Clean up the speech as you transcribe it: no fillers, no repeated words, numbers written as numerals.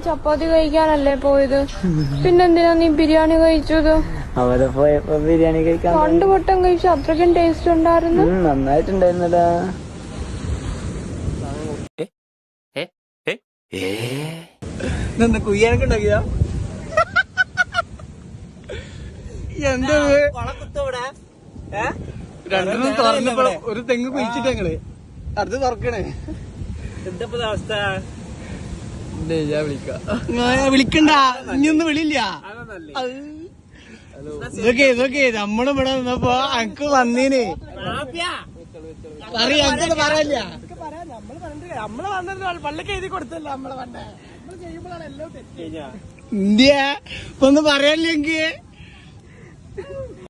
ചപ്പാത്തി കഴിക്കാനല്ലേ പോയത്, പിന്നെന്തിനാ നീ ബിരിയാണി കഴിച്ചത്? അവിടെ പോയപ്പോ ബിരിയാണി കഴിക്കാൻ 2 വട്ടം കഴിച്ചു, അത്രയ്ക്കും ടേസ്റ്റ് ഉണ്ടായിരുന്നു. നന്നായിട്ടുണ്ടായിരുന്നടാ. കുയ്യാനൊക്കെ ഉണ്ടാക്കിയതാ. എന്താ രണ്ടെണ്ണം തുറന്നപ്പോ ഒരു തെങ്ങ് കുഴിച്ചിട്ട് ഞങ്ങള് അടുത്ത് തുറക്കണേ. എന്താ അവസ്ഥ? ഞാൻ വിളിക്കണ്ട, ഇനിയൊന്നും വിളില്ല. ഇതൊക്കെ നമ്മളിവിടെ നിന്നപ്പോ അനക്ക് വന്നീന് പറയല്ല. നമ്മള് വന്നത് പള്ളക്ക് എഴുതി കൊടുത്തല്ല. നമ്മളെ വണ്ടേ ചെയ്യുമ്പോഴാണ് എല്ലാം തെറ്റ്. ഇന്ത്യ ഒന്ന് പറയല്ലെങ്കിൽ